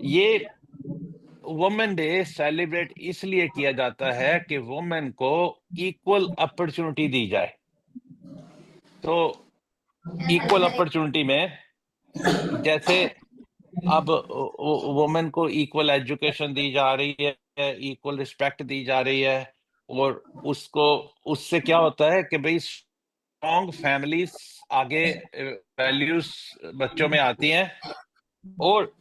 ये women day celebrate इसलिए किया जाता है कि वुमेन को इक्वल अपॉर्चुनिटी दी जाए। तो इक्वल अपॉर्चुनिटी में जैसे अब वुमेन को इक्वल एजुकेशन दी जा रही है, इक्वल रिस्पेक्ट दी जा रही है, और उसको उससे क्या होता है कि भाई स्ट्रॉन्ग फैमिलीज आगे वैल्यूज बच्चों में आती हैं। और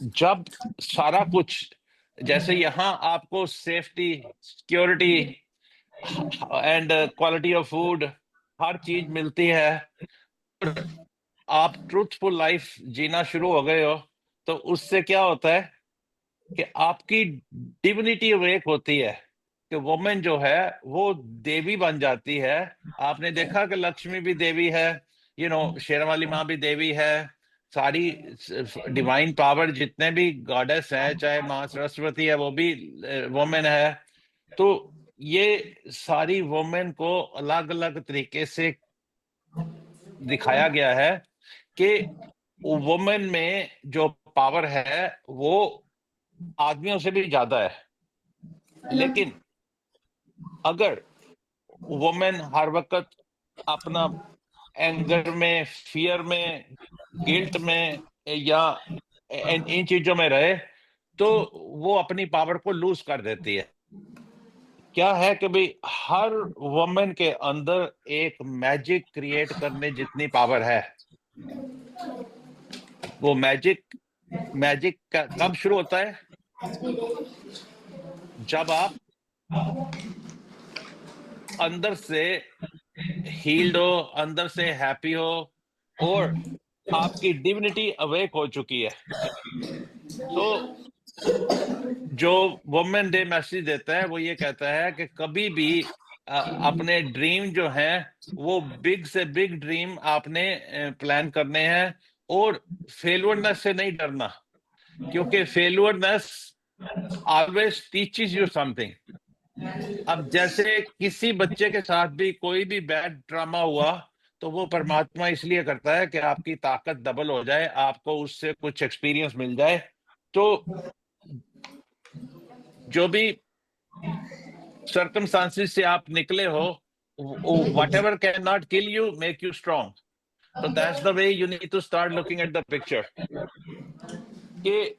जब सारा कुछ, जैसे यहाँ आपको safety, security and quality of food, हर चीज मिलती है, आप ट्रूथफुल लाइफ जीना शुरू हो गए हो, तो उससे क्या होता है कि आपकी डिविनिटी अवेक होती है, कि वुमेन जो है वो देवी बन जाती है। आपने देखा कि लक्ष्मी भी देवी है, शेर वाली माँ भी देवी है। सारी डिवाइन पावर जितने भी गॉडेस हैं, चाहे माँ सरस्वती है वो भी वुमेन है। तो ये सारी वुमेन को अलग अलग तरीके से दिखाया गया है कि वुमेन में जो पावर है वो आदमियों से भी ज्यादा है। लेकिन अगर वुमेन हर वक्त अपना एंगर में, फियर में, गिल्ट में, या इन चीजों में रहे, तो वो अपनी पावर को लूज कर देती है। क्या है कि भाई हर वुमेन के अंदर एक मैजिक क्रिएट करने जितनी पावर है। वो मैजिक मैजिक कब शुरू होता है? जब आप अंदर से हील्ड हो, अंदर से हैप्पी हो, और आपकी डिविनिटी अवेक हो चुकी है। तो जो वुमेन डे मैसेज देता है वो ये कहता है कि कभी भी अपने ड्रीम जो हैं वो बिग से बिग ड्रीम आपने प्लान करने हैं, और फेलुअरनेस से नहीं डरना, क्योंकि फेलुअरनेस ऑलवेज टीचेस यू समथिंग। अब जैसे किसी बच्चे के साथ भी कोई भी बैड ड्रामा हुआ, तो वो परमात्मा इसलिए करता है कि आपकी ताकत डबल हो जाए, आपको उससे कुछ एक्सपीरियंस मिल जाए। तो जो भी सर्कमस्टांसिस से आप निकले हो, whatever can not kill you make you strong. तो that's the way you need to start looking at the picture, कि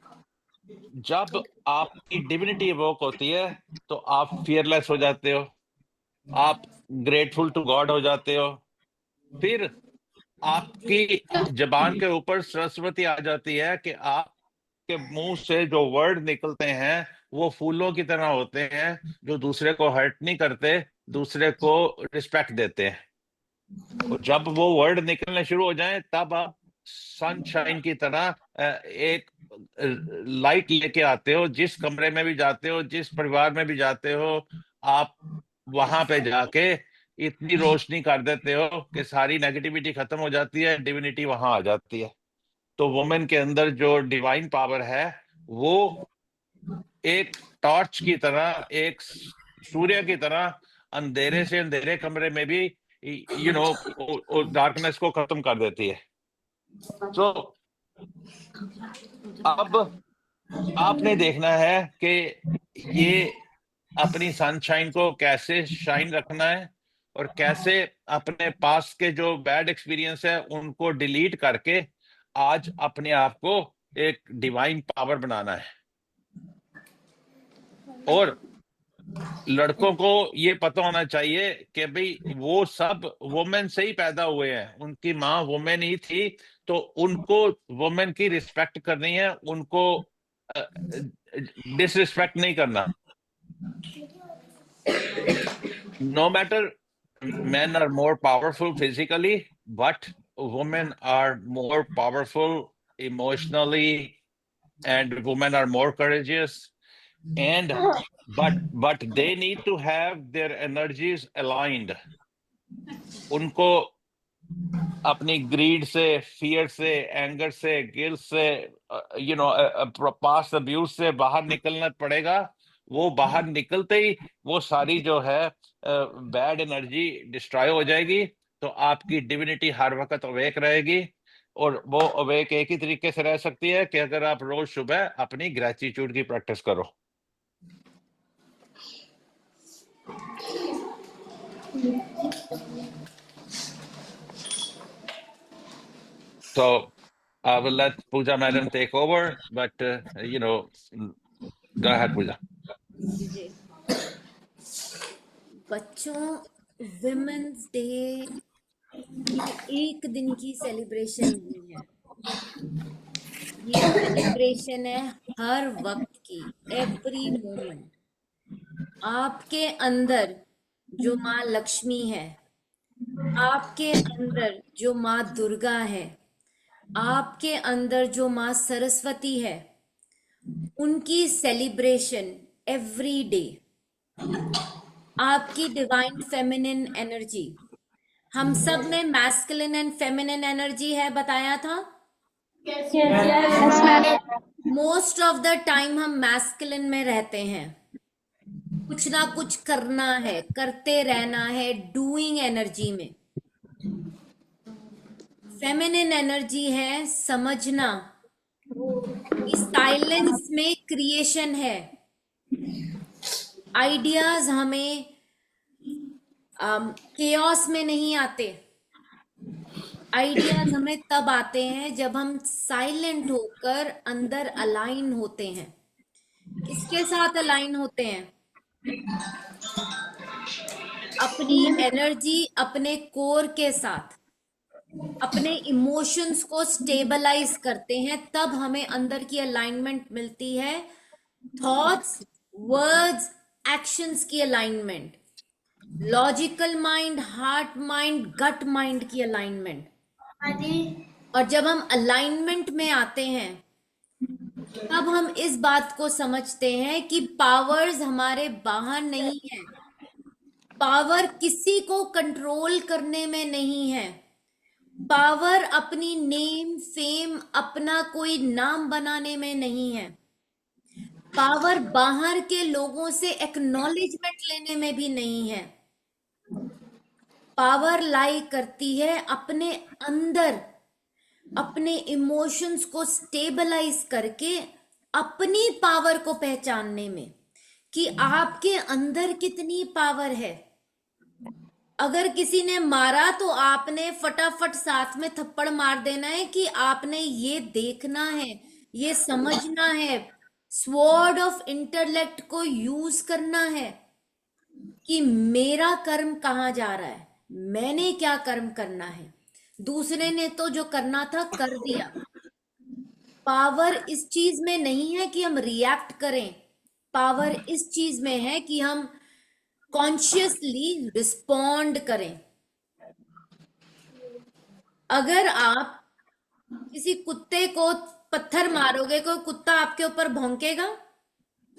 जब आपकी डिविनिटी इवोक होती है तो आप फियरलेस हो जाते हो, आप ग्रेटफुल टू गॉड हो जाते हो। फिर आपकी जबान के ऊपर सरस्वती आ जाती है, कि आपके मुंह से जो वर्ड निकलते हैं वो फूलों की तरह होते हैं, जो दूसरे को हर्ट नहीं करते, दूसरे को रिस्पेक्ट देते हैं। और जब वो वर्ड निकलने शुरू हो जाएं, तब आप सनशाइन की तरह एक लाइट लेके आते हो। जिस कमरे में भी जाते हो, जिस परिवार में भी जाते हो, आप वहां पे जाके इतनी रोशनी कर देते हो कि सारी नेगेटिविटी खत्म हो जाती है, डिविनिटी वहां आ जाती है। तो वुमेन के अंदर जो डिवाइन पावर है वो एक टॉर्च की तरह, एक सूर्य की तरह, अंधेरे से अंधेरे कमरे में भी डार्कनेस को खत्म कर देती है। तो अब आपने देखना है कि ये अपनी सनशाइन को कैसे शाइन रखना है, और कैसे अपने पास के जो बैड एक्सपीरियंस है उनको डिलीट करके आज अपने आप को एक डिवाइन पावर बनाना है। और लड़कों को ये पता होना चाहिए कि भाई वो सब वुमेन से ही पैदा हुए हैं, उनकी माँ वुमेन ही थी, तो उनको वुमेन की रिस्पेक्ट करनी है, उनको डिसरिस्पेक्ट नहीं करना। No matter, men are more powerful physically, but women are more powerful emotionally, and women are more courageous. And but they need to have their energies aligned. उनको अपनी ग्रीड से, fear से, anger से, guilt से, past abuse से बाहर निकलना पड़ेगा। वो बाहर निकलते ही वो सारी जो है बैड एनर्जी डिस्ट्रॉय हो जाएगी, तो आपकी डिविनिटी हर वक्त अवेक रहेगी। और वो अवेक एक ही तरीके से रह सकती है कि अगर आप रोज सुबह अपनी ग्रेटिट्यूड की प्रैक्टिस करो। So I will let Pooja madam take over, but go ahead, Pooja. जी बच्चों, विमेन्स डे ये एक दिन की सेलिब्रेशन नहीं है, ये सेलिब्रेशन है हर वक्त की, एवरी मोमेंट। आपके अंदर जो माँ लक्ष्मी है, आपके अंदर जो माँ दुर्गा है, आपके अंदर जो माँ सरस्वती है, उनकी सेलिब्रेशन एवरी डे। आपकी डिवाइन फेमिनिन एनर्जी, हम सब में मैस्कुलिन एंड फेमिनिन एनर्जी है, बताया था। मोस्ट ऑफ द टाइम हम मैस्कुलिन में रहते हैं, कुछ ना कुछ करना है, करते रहना है, डूइंग एनर्जी में। फेमिनिन एनर्जी है समझना, इस साइलेंस में क्रिएशन है। आइडियाज हमें केओस में नहीं आते, आइडियाज हमें तब आते हैं जब हम साइलेंट होकर अंदर अलाइन होते हैं। किसके साथ अलाइन होते हैं? अपनी एनर्जी, अपने कोर के साथ, अपने इमोशंस को स्टेबलाइज करते हैं, तब हमें अंदर की अलाइनमेंट मिलती है। थॉट्स, वर्ड्स, एक्शंस की alignment, logical mind, heart mind, gut mind की अलाइनमेंट। और जब हम अलाइनमेंट में आते हैं तब हम इस बात को समझते हैं कि पावर्स हमारे बाहर नहीं है, पावर किसी को कंट्रोल करने में नहीं है, पावर अपनी नेम फेम, अपना कोई नाम बनाने में नहीं है, पावर बाहर के लोगों से एक्नॉलेजमेंट लेने में भी नहीं है। पावर लाई करती है अपने अंदर, अपने इमोशंस को स्टेबलाइज करके अपनी पावर को पहचानने में, कि आपके अंदर कितनी पावर है। अगर किसी ने मारा तो आपने फटाफट साथ में थप्पड़ मार देना है कि आपने ये देखना है, ये समझना है, स्वॉर्ड ऑफ इंटेलेक्ट को यूज करना है कि मेरा कर्म कहाँ जा रहा है, मैंने क्या कर्म करना है। दूसरे ने तो जो करना था कर दिया। पावर इस चीज में नहीं है कि हम रिएक्ट करें, पावर इस चीज में है कि हम कॉन्शियसली रिस्पॉन्ड करें। अगर आप किसी कुत्ते को पत्थर मारोगे, कोई कुत्ता आपके ऊपर भौंकेगा?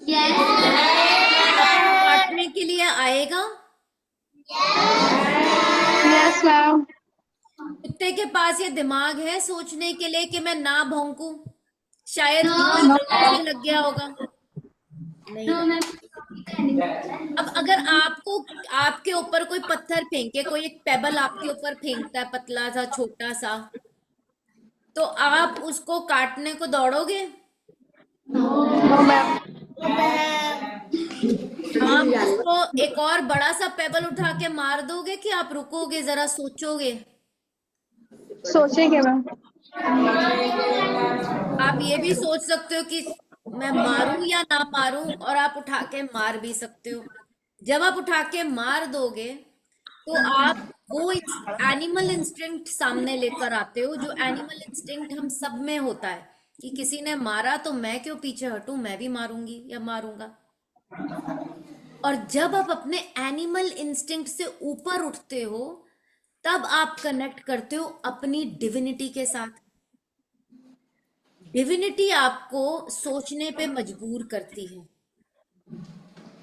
आपको काटने के लिए आएगा? Yes ma'am. कुत्ते के पास ये दिमाग है सोचने के लिए कि मैं ना भौंकूं? शायद कोई गलती से लग गया होगा, नहीं। अब अगर आपको, आपके ऊपर कोई पत्थर फेंके, कोई एक पेबल आपके ऊपर फेंकता है, पतला सा छोटा सा, तो आप उसको काटने को दौड़ोगे? No ma'am. आप उसको एक और बड़ा सा पेबल उठा के मार दोगे कि आप रुकोगे, जरा सोचोगे? सोचेंगे मैम। आप ये भी सोच सकते हो कि मैं मारूं या ना मारूं, और आप उठा के मार भी सकते हो। जब आप उठा के मार दोगे तो आप वो एनिमल इंस्टिंक्ट सामने लेकर आते हो, जो एनिमल इंस्टिंक्ट हम सब में होता है कि किसी ने मारा तो मैं क्यों पीछे हटूं, मैं भी मारूंगी या मारूंगा। और जब आप अपने एनिमल इंस्टिंक्ट से ऊपर उठते हो तब आप कनेक्ट करते हो अपनी डिविनिटी के साथ। डिविनिटी आपको सोचने पे मजबूर करती है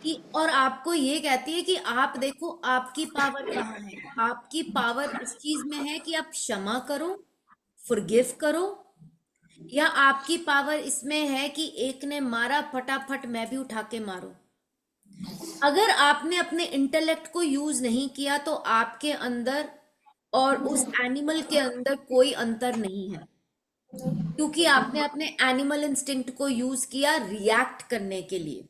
कि, और आपको ये कहती है कि आप देखो आपकी पावर कहाँ है। आपकी पावर इस चीज में है कि आप क्षमा करो, फॉरगिव करो, या आपकी पावर इसमें है कि एक ने मारा, फटाफट मैं भी उठा के मारूं। अगर आपने अपने इंटेलेक्ट को यूज नहीं किया तो आपके अंदर और उस एनिमल के अंदर कोई अंतर नहीं है, क्योंकि आपने अपने एनिमल इंस्टिंक्ट को यूज किया रिएक्ट करने के लिए।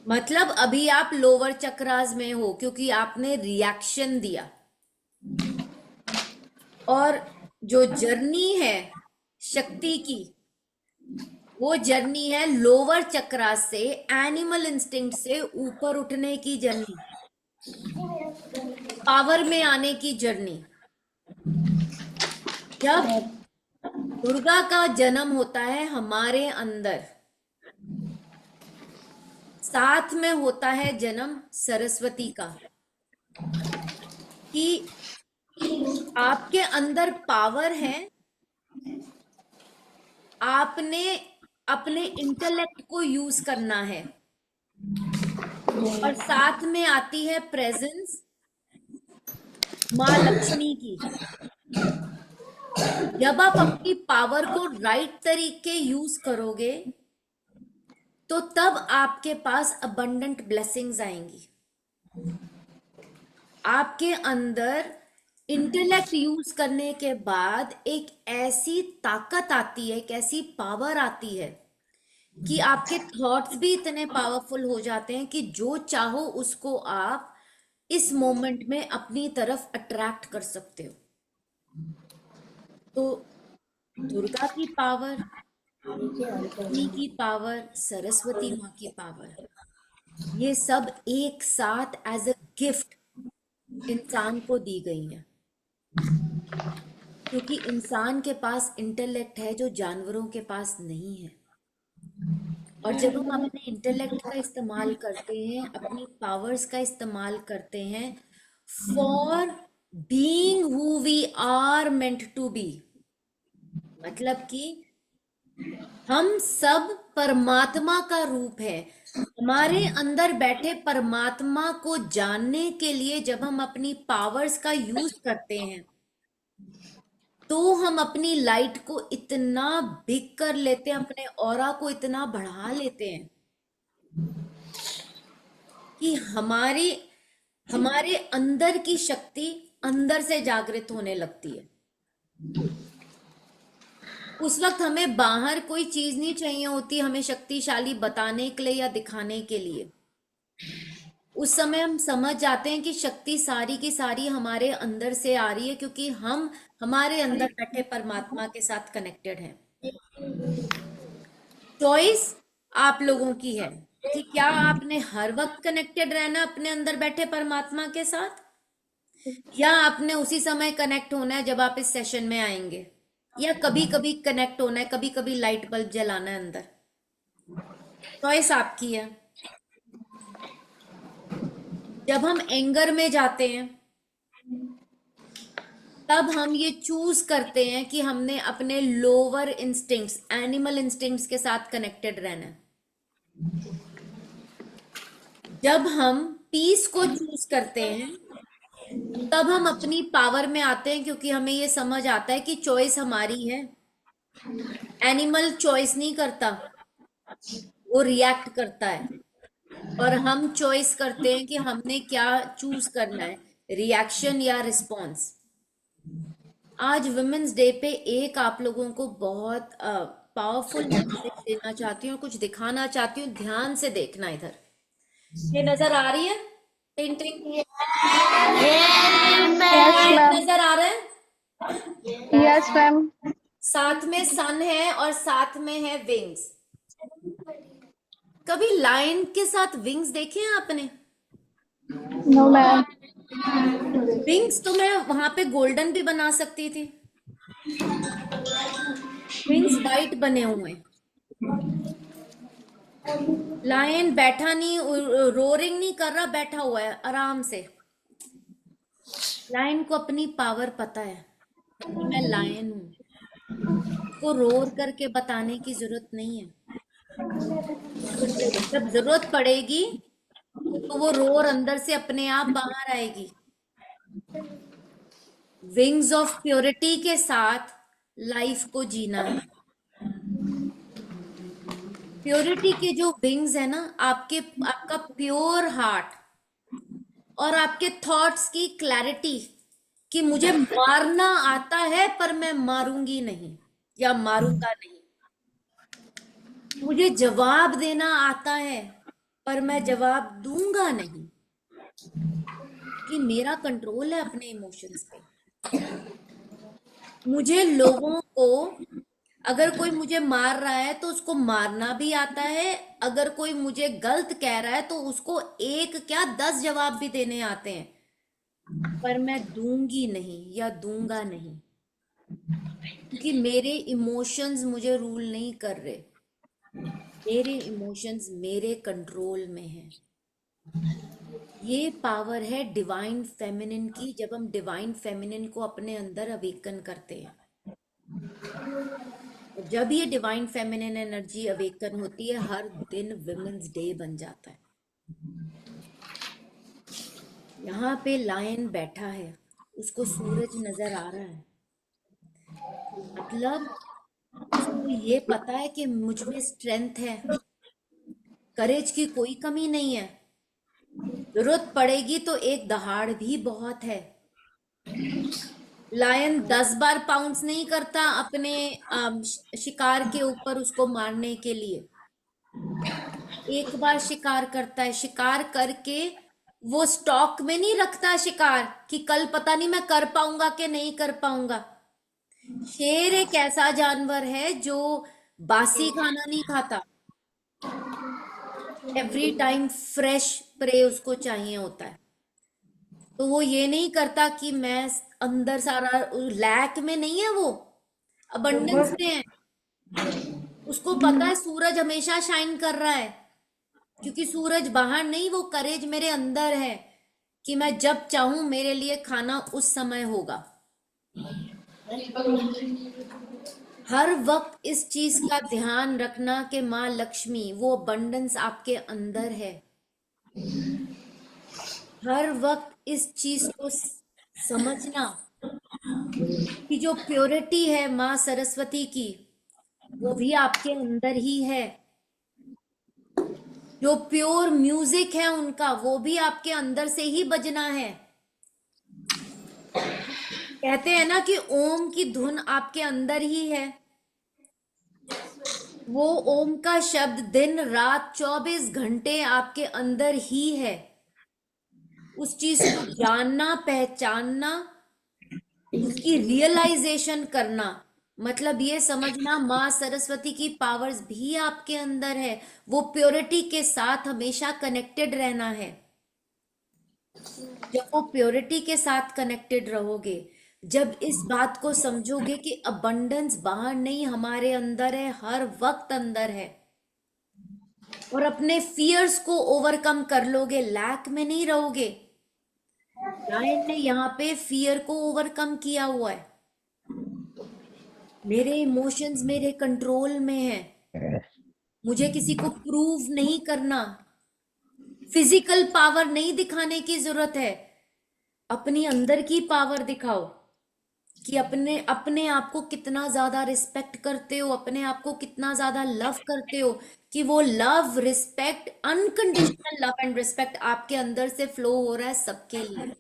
मतलब अभी आप लोअर चक्रास में हो क्योंकि आपने रिएक्शन दिया। और जो जर्नी है शक्ति की, वो जर्नी है लोअर चक्रास से एनिमल इंस्टिंक्ट से ऊपर उठने की जर्नी, पावर में आने की जर्नी। जब दुर्गा का जन्म होता है हमारे अंदर, साथ में होता है जन्म सरस्वती का, कि आपके अंदर पावर है, आपने अपने इंटेलेक्ट को यूज करना है। और साथ में आती है प्रेजेंस माँ लक्ष्मी की। जब आप अपनी पावर को राइट तरीके यूज करोगे तो तब आपके पास अबंडेंट ब्लेसिंग्स आएंगी। आपके अंदर इंटेलेक्ट यूज करने के बाद एक ऐसी ताकत आती है, एक ऐसी पावर आती है कि आपके थॉट्स भी इतने पावरफुल हो जाते हैं कि जो चाहो उसको आप इस मोमेंट में अपनी तरफ अट्रैक्ट कर सकते हो। तो दुर्गा की पावर, लक्ष्मी की पावर, सरस्वती माँ की पावर, ये सब एक साथ एज अ गिफ्ट इंसान को दी गई है, क्योंकि इंसान के पास इंटेलेक्ट है जो जानवरों के पास नहीं है। और जब हम अपने इंटेलेक्ट का इस्तेमाल करते हैं, अपनी पावर्स का इस्तेमाल करते हैं for being who we are meant to be, मतलब कि हम सब परमात्मा का रूप है। हमारे अंदर बैठे परमात्मा को जानने के लिए जब हम अपनी पावर्स का यूज करते हैं तो हम अपनी लाइट को इतना बिग कर लेते हैं, अपने ऑरा को इतना बढ़ा लेते हैं कि हमारे अंदर की शक्ति अंदर से जागृत होने लगती है। उस वक्त हमें बाहर कोई चीज नहीं चाहिए होती हमें शक्तिशाली बताने के लिए या दिखाने के लिए। उस समय हम समझ जाते हैं कि शक्ति सारी की सारी हमारे अंदर से आ रही है, क्योंकि हम हमारे अंदर बैठे परमात्मा के साथ कनेक्टेड हैं। चॉइस आप लोगों की है कि क्या आपने हर वक्त कनेक्टेड रहना अपने अंदर बैठे परमात्मा के साथ, या आपने उसी समय कनेक्ट होना है जब आप इस सेशन में आएंगे, या कभी कभी कनेक्ट होना है, कभी कभी लाइट बल्ब जलाना है अंदर। चॉइस आपकी है। जब हम एंगर में जाते हैं तब हम ये चूज करते हैं कि हमने अपने लोअर इंस्टिंक्ट्स, एनिमल इंस्टिंक्ट्स के साथ कनेक्टेड रहना है। जब हम पीस को चूज करते हैं तब हम अपनी पावर में आते हैं, क्योंकि हमें ये समझ आता है कि चॉइस हमारी है। एनिमल चॉइस नहीं करता, वो रिएक्ट करता है, और हम चॉइस करते हैं कि हमने क्या चूज करना है, रिएक्शन या रिस्पॉन्स। आज वुमेन्स डे पे एक आप लोगों को बहुत पावरफुल मैसेज देना चाहती हूँ, कुछ दिखाना चाहती हूँ। ध्यान से देखना, इधर ये नजर आ रही है पेंटिंग? Yes, ma'am. नजर आ रहा है? Yes, ma'am. साथ में सन है और साथ में है विंग्स। कभी लायन के साथ विंग्स देखे हैं आपने? No, ma'am. विंग्स तो मैं वहां पे गोल्डन भी बना सकती थी। विंग्स वाइट बने हुए हैं। लायन बैठा नहीं, रोरिंग नहीं कर रहा, बैठा हुआ है आराम से। लायन को अपनी पावर पता है कि मैं लायन हूं, को रोर करके बताने की जरूरत नहीं है। जब जरूरत पड़ेगी तो वो रोर अंदर से अपने आप बाहर आएगी। विंग्स ऑफ प्योरिटी के साथ लाइफ को जीना है। प्योरिटी के जो विंग्स है ना, आपका प्योर हार्ट और आपके थॉट्स की क्लैरिटी कि मुझे मारना आता है पर मैं मारूंगी नहीं या मारूंगा नहीं। मुझे जवाब देना आता है पर मैं जवाब दूंगा नहीं, कि मेरा कंट्रोल है अपने इमोशंस पे। मुझे लोगों को, अगर कोई मुझे मार रहा है तो उसको मारना भी आता है, अगर कोई मुझे गलत कह रहा है तो उसको एक क्या 10 जवाब भी देने आते हैं, पर मैं दूंगी नहीं या दूंगा नहीं, क्योंकि मेरे इमोशंस मुझे रूल नहीं कर रहे। मेरे इमोशंस मेरे कंट्रोल में हैं। ये पावर है डिवाइन फेमिनिन की, जब हम डिवाइन फेमिनिन को अपने अंदर अवेकन करते हैं। और जब ये डिवाइन फेमिनिन एनर्जी अवेकन होती है, हर दिन विमेंस डे बन जाता है। यहाँ पे लायन बैठा है, उसको सूरज नजर आ रहा है, मतलब उसको ये पता है कि मुझ में स्ट्रेंथ है, करेज की कोई कमी नहीं है, जरूरत पड़ेगी तो एक दहाड़ भी बहुत है। लायन 10 बार पाउंस नहीं करता अपने शिकार के ऊपर उसको मारने के लिए, एक बार शिकार करता है। शिकार करके वो स्टॉक में नहीं रखता शिकार कि कल पता नहीं मैं कर पाऊंगा कि नहीं कर पाऊंगा। शेर एक ऐसा जानवर है जो बासी खाना नहीं खाता, एवरी टाइम फ्रेश प्रे उसको चाहिए होता है। तो वो ये नहीं करता कि मैं अंदर सारा, लैक में नहीं है वो, अबंडेंस में है। उसको पता है सूरज हमेशा शाइन कर रहा है, क्योंकि सूरज बाहर नहीं, वो करेज मेरे अंदर है कि मैं जब चाहूं मेरे लिए खाना उस समय होगा। हर वक्त इस चीज का ध्यान रखना कि माँ लक्ष्मी, वो अबंडेंस आपके अंदर है। हर वक्त इस चीज को समझना कि जो प्योरिटी है माँ सरस्वती की, वो भी आपके अंदर ही है। जो प्योर म्यूजिक है उनका, वो भी आपके अंदर से ही बजना है। कहते हैं ना कि ओम की धुन आपके अंदर ही है। वो ओम का शब्द दिन रात 24 घंटे आपके अंदर ही है। उस चीज को जानना, पहचानना, उसकी रियलाइजेशन करना, मतलब ये समझना माँ सरस्वती की पावर्स भी आपके अंदर है। वो प्योरिटी के साथ हमेशा कनेक्टेड रहना है। जब वो प्योरिटी के साथ कनेक्टेड रहोगे, जब इस बात को समझोगे कि अबंडेंस बाहर नहीं हमारे अंदर है, हर वक्त अंदर है, और अपने फियर्स को ओवरकम कर लोगे, लैक में नहीं रहोगे। लायन ने यहाँ पे फियर को ओवरकम किया हुआ है। मेरे इमोशंस मेरे कंट्रोल में है, मुझे किसी को प्रूव नहीं करना, फिजिकल पावर नहीं दिखाने की जरूरत है, अपनी अंदर की पावर दिखाओ कि अपने अपने आप को कितना ज्यादा रिस्पेक्ट करते हो, अपने आप को कितना ज्यादा लव करते हो, कि वो love, respect, unconditional love and respect आपके अंदर से फ्लो हो रहा है सबके लिए।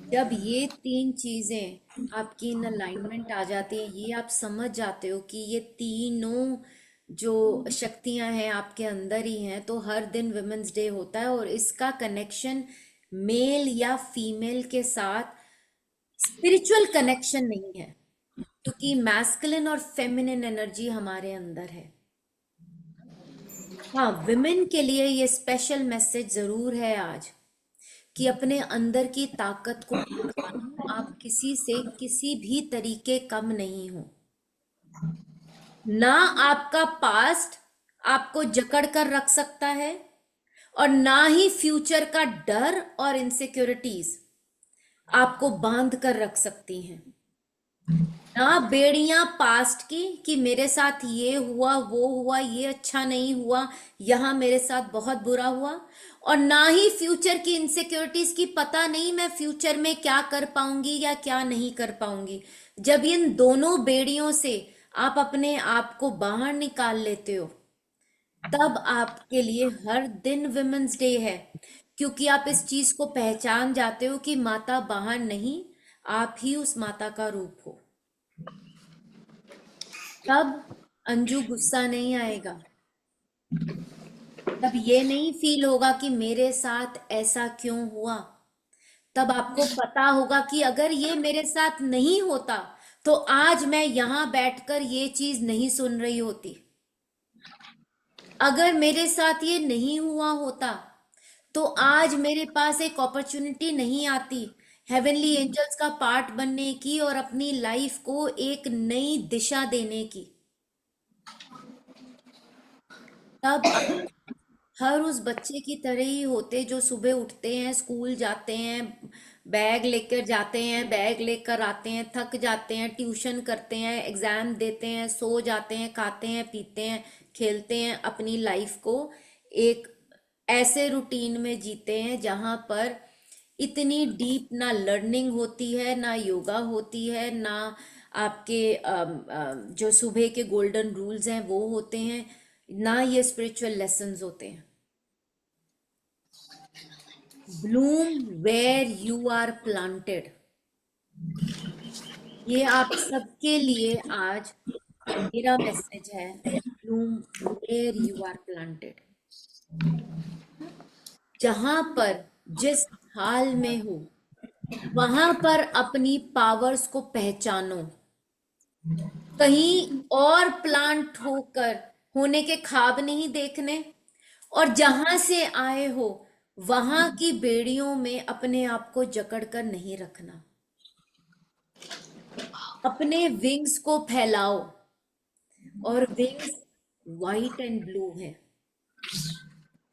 जब ये 3 चीजें आपकी इन अलाइनमेंट आ जाती हैं, ये आप समझ जाते हो कि ये तीनों जो शक्तियां हैं आपके अंदर ही हैं, तो हर दिन विमेंस डे होता है। और इसका कनेक्शन मेल या फीमेल के साथ स्पिरिचुअल कनेक्शन नहीं है, क्योंकि मैस्कुलिन और फेमिनिन एनर्जी हमारे अंदर है। हाँ, विमेन के लिए ये स्पेशल मैसेज जरूर है आज, कि अपने अंदर की ताकत को पहचानो। आप किसी से किसी भी तरीके कम नहीं हो। ना आपका पास्ट आपको जकड़ कर रख सकता है, और ना ही फ्यूचर का डर और इनसिक्योरिटीज आपको बांध कर रख सकती हैं। ना बेड़ियां पास्ट की कि मेरे साथ ये हुआ, वो हुआ, ये अच्छा नहीं हुआ, यहां मेरे साथ बहुत बुरा हुआ, और ना ही फ्यूचर की इनसिक्योरिटीज की पता नहीं मैं फ्यूचर में क्या कर पाऊंगी या क्या नहीं कर पाऊंगी। जब इन दोनों बेड़ियों से आप अपने आप को बाहर निकाल लेते हो, तब आपके लिए हर दिन विमेंस डे है। क्योंकि आप इस चीज को पहचान जाते हो कि माता बाहर नहीं, आप ही उस माता का रूप हो। तब अंजू गुस्सा नहीं आएगा, तब ये नहीं फील होगा कि मेरे साथ ऐसा क्यों हुआ। तब आपको पता होगा कि अगर ये मेरे साथ नहीं होता तो आज मैं यहां बैठकर ये चीज नहीं सुन रही होती। अगर मेरे साथ ये नहीं हुआ होता तो आज मेरे पास एक अपॉर्चुनिटी नहीं आती हेवनली एंजल्स का पार्ट बनने की और अपनी लाइफ को एक नई दिशा देने की। तब आप हर उस बच्चे की तरह ही होते जो सुबह उठते हैं, स्कूल जाते हैं, बैग लेकर जाते हैं, बैग लेकर आते हैं, थक जाते हैं, ट्यूशन करते हैं, एग्जाम देते हैं, सो जाते हैं, खाते हैं, पीते हैं, खेलते हैं, अपनी लाइफ को एक ऐसे रूटीन में जीते हैं जहां पर इतनी डीप ना लर्निंग होती है, ना योगा होती है, ना आपके जो सुबह के गोल्डन रूल्स हैं वो होते हैं, ना ये स्पिरिचुअल लेसन्स होते हैं। Bloom where you are planted, ये आप सबके लिए आज मेरा मैसेज है। Bloom where you are planted, जहां पर जिस हाल में हो वहां पर अपनी पावर्स को पहचानो। कहीं और प्लांट होकर होने के ख्वाब नहीं देखने, और जहां से आए हो वहां की बेड़ियों में अपने आप को जकड़ कर नहीं रखना। अपने विंग्स को फैलाओ, और विंग्स वाइट एंड ब्लू है।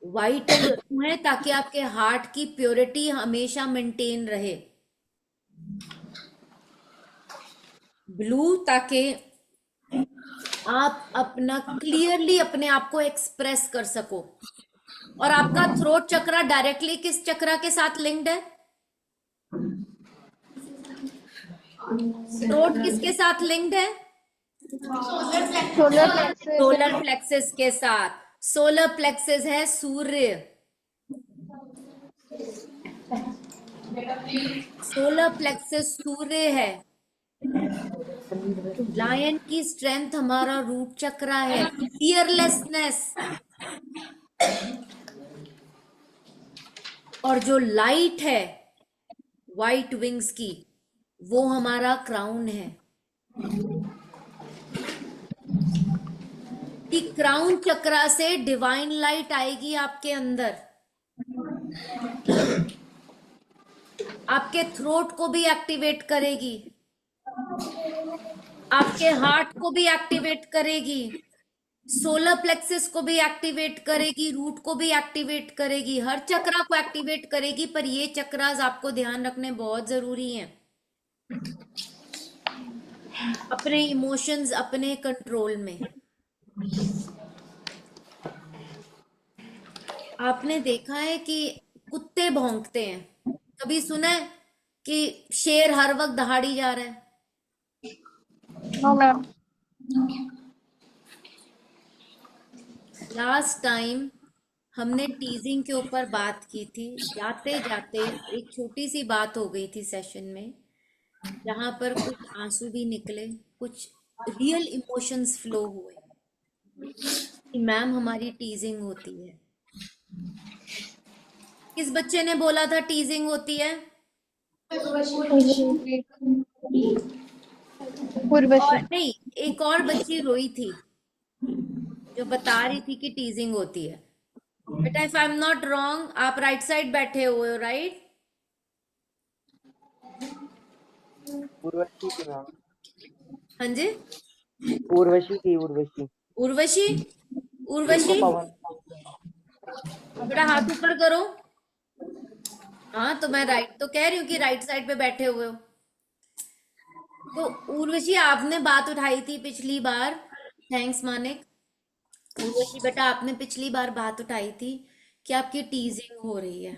वाइट एंड ब्लू है ताकि आपके हार्ट की प्योरिटी हमेशा मेंटेन रहे, ब्लू ताकि आप अपना क्लियरली अपने आप को एक्सप्रेस कर सको। और आपका थ्रोट चक्रा डायरेक्टली किस चक्रा के साथ लिंक्ड है? थ्रोट किसके साथ लिंक्ड है? Solar plexus solar and plexus के साथ। सोलर प्लेक्सस है सूर्य, सोलर प्लेक्सस सूर्य है। लायन की स्ट्रेंथ हमारा रूट चक्रा है, फियरलेसनेस। और जो लाइट है वाइट विंग्स की, वो हमारा क्राउन है। कि क्राउन चक्रा से डिवाइन लाइट आएगी आपके अंदर, आपके थ्रोट को भी एक्टिवेट करेगी, आपके हार्ट को भी एक्टिवेट करेगी, सोलर प्लेक्सस को भी एक्टिवेट करेगी, रूट को भी एक्टिवेट करेगी, हर चक्रा को एक्टिवेट करेगी। पर ये चक्रास आपको ध्यान रखने बहुत जरूरी हैं। अपने इमोशंस अपने कंट्रोल में। आपने देखा है कि कुत्ते भौंकते हैं, कभी सुना है कि शेर हर वक्त दहाड़ी जा रहा है? no ma'am. लास्ट टाइम हमने टीजिंग के ऊपर बात की थी, जाते जाते एक छोटी सी बात हो गई थी सेशन में, जहां पर कुछ आंसू भी निकले, कुछ रियल इमोशंस फ्लो हुए कि मैम हमारी टीजिंग होती है। किस बच्चे ने बोला था टीजिंग होती है? Urvashi. और नहीं, एक और बच्ची रोई थी जो बता रही थी कि टीजिंग होती है। बेटा if I am not wrong, आप राइट साइड बैठे हुए हो, राइट? उर्वशी की मैम, हाँ जी, उर्वशी उर्वशी। देखो उर्वशी पवन। थोड़ा हाथ ऊपर करो। हाँ, तो मैं राइट तो कह रही हूँ कि राइट साइड पे बैठे हुए हो। तो उर्वशी आपने बात उठाई थी पिछली बार, थैंक्स मानिक। उर्वशी बेटा आपने पिछली बार बात उठाई थी कि आपकी टीजिंग हो रही है,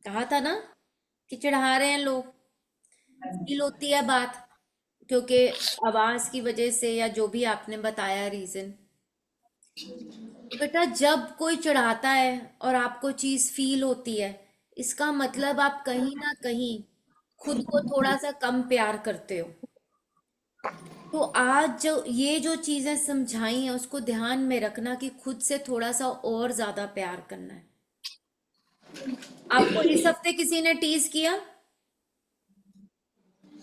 कहा था ना कि चिढ़ा रहे हैं लोग, फील होती है बात, क्योंकि आवाज की वजह से या जो भी आपने बताया रीजन। बेटा जब कोई चढ़ाता है और आपको चीज फील होती है, इसका मतलब आप कहीं ना कहीं खुद को थोड़ा सा कम प्यार करते हो। तो आज जो चीजें समझाई हैं उसको ध्यान में रखना कि खुद से थोड़ा सा और ज्यादा प्यार करना है। आपको इस हफ्ते किसी ने टीज किया?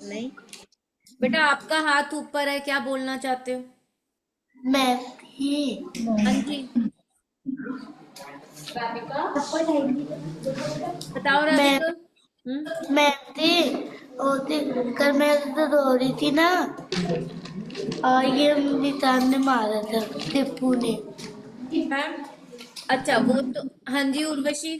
नहीं। बेटा आपका हाथ ऊपर है, क्या बोलना चाहते हो? मैं भी हाँ जी, बताओ मैं राधिका। मैं थी और कल मैं तो रो रही थी ना, और ये निशान ने मारा था, टिप्पू ने। मैम अच्छा वो तो, हाँ जी उर्वशी।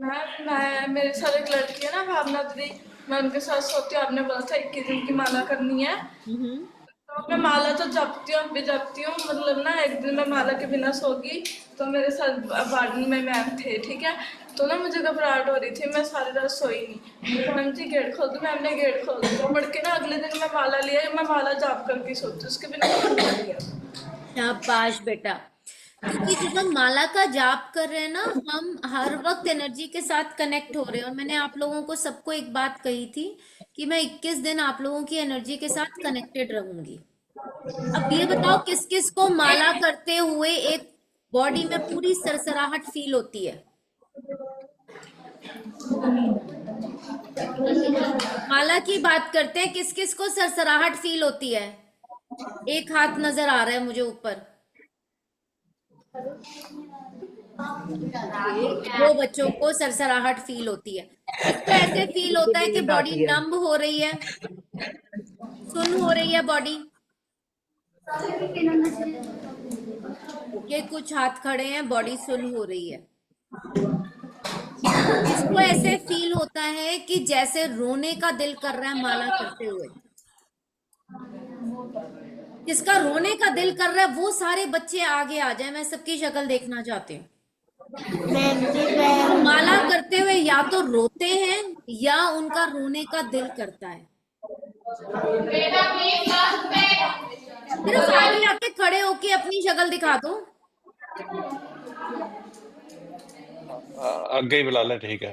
मैं मेरे साथ एक लड़की है ना, भावना दीदी, मैं उनके साथ सोती हूँ। आपने बोला था 21 दिन की माला करनी है, हम्म। तो मैं माला तो जपती हूँ, अब भी जपती हूँ। मतलब ना एक दिन मैं माला के बिना सो गई, तो मेरे साथ वार्डन में मैम थे, ठीक है। तो ना मुझे घबराहट हो रही थी, मैं सारी रात सोई नहीं। मैम जी गेट खोल दो, मैम ने गेट खोल दिया। मुड़ के ना अगले दिन मैं माला लिया, मैं माला जाप करके सोती, उसके बिना नींद नहीं लिया। शाबाश बेटा। क्योंकि जब हम माला का जाप कर रहे हैं ना, हम हर वक्त एनर्जी के साथ कनेक्ट हो रहे हैं। और मैंने आप लोगों को सबको एक बात कही थी कि मैं 21 दिन आप लोगों की एनर्जी के साथ कनेक्टेड रहूंगी। अब ये बताओ किस किस को माला करते हुए एक बॉडी में पूरी सरसराहट फील होती है? माला की बात करते हैं, किस किस को सरसराहट फील होती है? एक हाथ नजर आ रहा है मुझे ऊपर। दो बच्चों को सरसराहट फील होती है। किसको ऐसे फील होता है कि बॉडी नंब हो रही है, सुन्न हो रही है बॉडी? ओके, कुछ हाथ खड़े हैं, बॉडी सुन्न हो रही है। किसको ऐसे फील होता है कि जैसे रोने का दिल कर रहा है माला करते हुए? जिसका रोने का दिल कर रहा है वो सारे बच्चे आगे आ जाए, मैं सबकी शक्ल देखना चाहती हूँ। मैं भी तो मैं माला करते हुए या तो रोते हैं या उनका रोने का दिल करता है। सिर्फ आगे आके खड़े होके अपनी शक्ल दिखा दो। आगे ही बुला लें, ठीक है।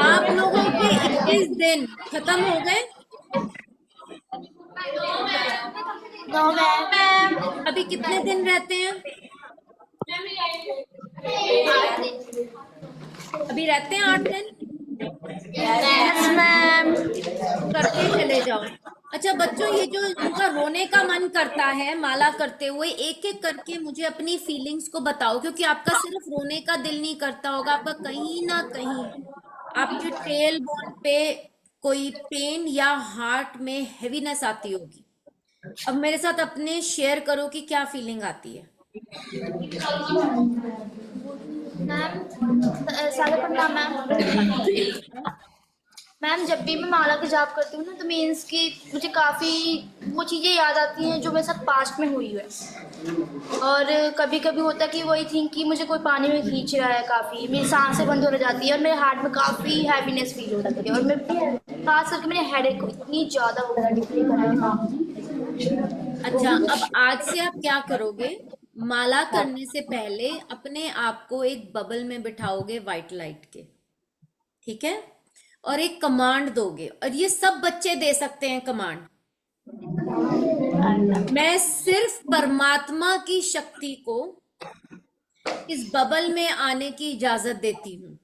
आप लोगों के 21 दिन खत्म हो गए? No ma'am. अभी कितने दिन रहते हैं? अभी रहते हैं 8 दिन। Yes ma'am. करते चले जाओ। अच्छा बच्चों, ये जो उनका रोने का मन करता है माला करते हुए, एक एक करके मुझे अपनी फीलिंग्स को बताओ। क्योंकि आपका सिर्फ रोने का दिल नहीं करता होगा, आपका कहीं ना कहीं आपके टेल बोन पे कोई पेन या हार्ट में हेवीनेस आती होगी। अब मेरे साथ अपने शेयर करो कि क्या फीलिंग आती है। मैम सारे प्रणाम मैम। मैम जब भी मैं माला का जाप करती हूँ ना, तो मीन्स कि मुझे काफ़ी वो चीज़ें याद आती हैं जो मेरे साथ पास्ट में हुई है। और कभी कभी होता है कि वही थिंक कि मुझे कोई पानी में खींच रहा है, काफ़ी मेरी सांसें बंद हो जाती है और मेरे हार्ट में काफ़ी हैप्पीनेस फील हो जाती है। और मैं खास करके मेरे हेडेक को इतनी ज़्यादा हो रहा है। अच्छा, अब आज से आप क्या करोगे? माला करने से पहले अपने आप को एक बबल में बिठाओगे वाइट लाइट के, ठीक है? और एक कमांड दोगे, और ये सब बच्चे दे सकते हैं कमांड। मैं सिर्फ परमात्मा की शक्ति को इस बबल में आने की इजाजत देती हूँ।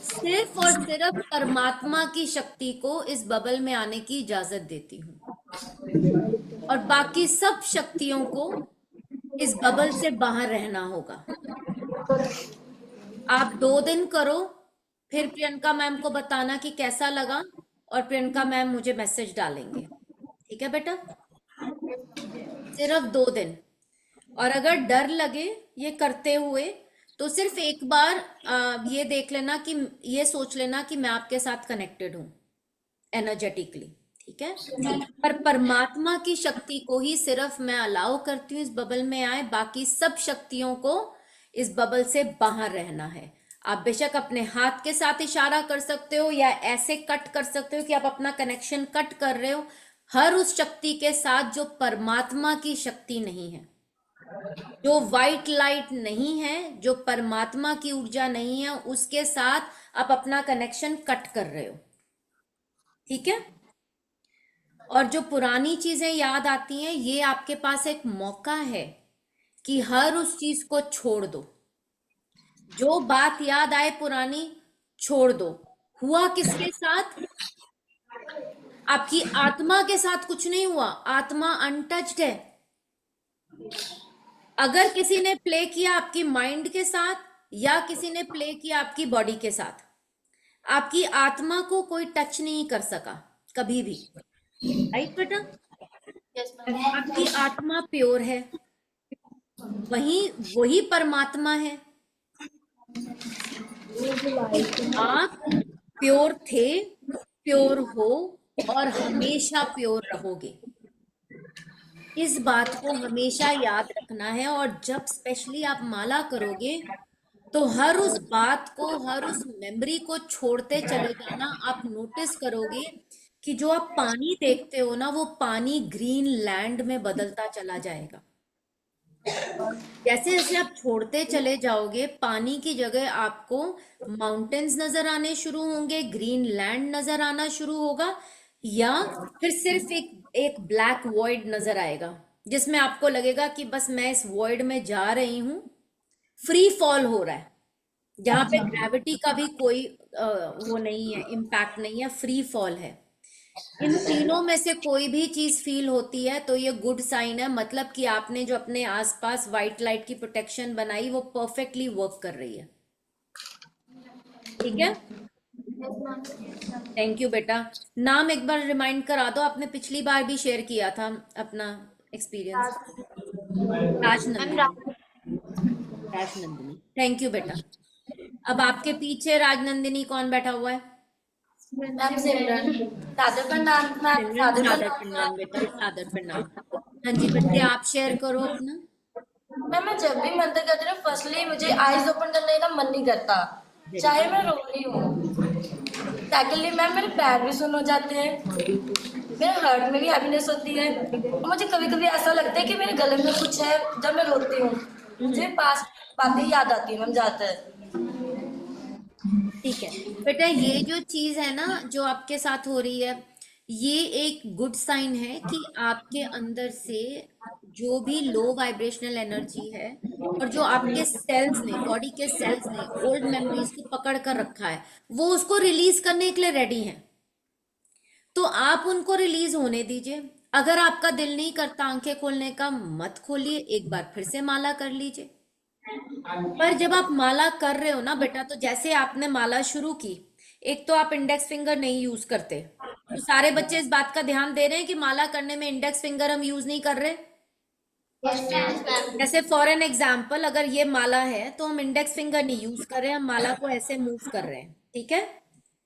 सिर्फ और सिर्फ परमात्मा की शक्ति को इस बबल में आने की इजाजत देती हूँ। और बाकी सब शक्तियों को इस बबल से बाहर रहना होगा। आप 2 दिन करो, फिर प्रियंका मैम को बताना कि कैसा लगा, और प्रियंका मैम मुझे मैसेज डालेंगे। ठीक है बेटा? सिर्फ 2 दिन। और अगर डर लगे ये करते हुए, तो सिर्फ एक बार ये देख लेना कि, ये सोच लेना कि मैं आपके साथ कनेक्टेड हूं एनर्जेटिकली, ठीक है? पर परमात्मा की शक्ति को ही सिर्फ मैं अलाउ करती हूँ इस बबल में आए, बाकी सब शक्तियों को इस बबल से बाहर रहना है। आप बेशक अपने हाथ के साथ इशारा कर सकते हो या ऐसे कट कर सकते हो कि आप अपना कनेक्शन कट कर रहे हो, हर उस शक्ति के साथ जो परमात्मा की शक्ति नहीं है, जो वाइट लाइट नहीं है, जो परमात्मा की ऊर्जा नहीं है, उसके साथ आप अपना कनेक्शन कट कर रहे हो। ठीक है। और जो पुरानी चीजें याद आती हैं, ये आपके पास एक मौका है कि हर उस चीज को छोड़ दो। जो बात याद आए पुरानी, छोड़ दो। हुआ किसके साथ? आपकी आत्मा के साथ कुछ नहीं हुआ, आत्मा अनटच्ड है। अगर किसी ने प्ले किया आपकी माइंड के साथ या किसी ने प्ले किया आपकी बॉडी के साथ, आपकी आत्मा को कोई टच नहीं कर सका कभी भी। राइट बेटा? Yes ma'am. आपकी आत्मा प्योर है, वही परमात्मा है। आप प्योर थे, प्योर हो और हमेशा प्योर रहोगे। इस बात को हमेशा याद रखना है। और जब स्पेशली आप माला करोगे तो हर उस बात को, हर उस मेमोरी को छोड़ते चले जाना। आप नोटिस करोगे कि जो आप पानी देखते हो ना, वो पानी ग्रीन लैंड में बदलता चला जाएगा। जैसे जैसे आप छोड़ते चले जाओगे, पानी की जगह आपको माउंटेन्स नजर आने शुरू होंगे, ग्रीन लैंड नजर आना शुरू होगा, या फिर सिर्फ एक ब्लैक वॉइड नजर आएगा जिसमें आपको लगेगा कि बस मैं इस वॉइड में जा रही हूं। फ्री फॉल हो रहा है, जहां पे ग्रेविटी का भी कोई वो नहीं है, इम्पैक्ट नहीं है, फ्री फॉल है। इन तीनों में से कोई भी चीज फील होती है तो ये गुड साइन है, मतलब कि आपने जो अपने आसपास व्हाइट लाइट की प्रोटेक्शन बनाई वो परफेक्टली वर्क कर रही है। ठीक है। थैंक यू बेटा। नाम एक बार रिमाइंड करा दो, आपने पिछली बार भी शेयर किया था अपना experience. Rajnandini. Rajnandini, thank you बेटा। अब आपके पीछे राजनंदिनी कौन बैठा हुआ है? मैम सिमरन। सादर प्रणाम मैम। सिमरन, सादर प्रणाम बेटा, सादर प्रणाम। हाँ जी बच्चे, आप शेयर करो अपना। मैम मैं जब भी मंत्र करती हूँ, फर्स्टली मुझे आईज ओपन करने का मन नहीं करता, चाहे मैं रो रही हूँ। सेकेंडली मैम मेरे पैर भी सुन हो जाते हैं, मेरे हार्ट में भी हैप्पीनेस होती है। और मुझे कभी कभी ऐसा लगता है कि मेरे गले में कुछ है। जब मैं रोती हूँ मुझे पास बातें याद आती है मैम ज्यादातर। ठीक है बेटा, ये जो चीज है ना जो आपके साथ हो रही है, ये एक गुड साइन है कि आपके अंदर से जो भी लो वाइब्रेशनल एनर्जी है और जो आपके सेल्स ने, बॉडी के सेल्स ने ओल्ड मेमोरीज को पकड़ कर रखा है, वो उसको रिलीज करने के लिए रेडी है। तो आप उनको रिलीज होने दीजिए। अगर आपका दिल नहीं करता आंखें खोलने का, मत खोलिए, एक बार फिर से माला कर लीजिए। पर जब आप माला कर रहे हो ना बेटा, तो जैसे आपने माला शुरू की, एक तो आप इंडेक्स फिंगर नहीं यूज करते, तो सारे बच्चे इस बात का ध्यान दे रहे हैं कि माला करने में इंडेक्स फिंगर हम यूज नहीं कर रहे। जैसे फॉर एन एग्जाम्पल, अगर ये माला है तो हम इंडेक्स फिंगर नहीं यूज कर रहे हैं, हम माला को ऐसे मूव कर रहे हैं। ठीक है।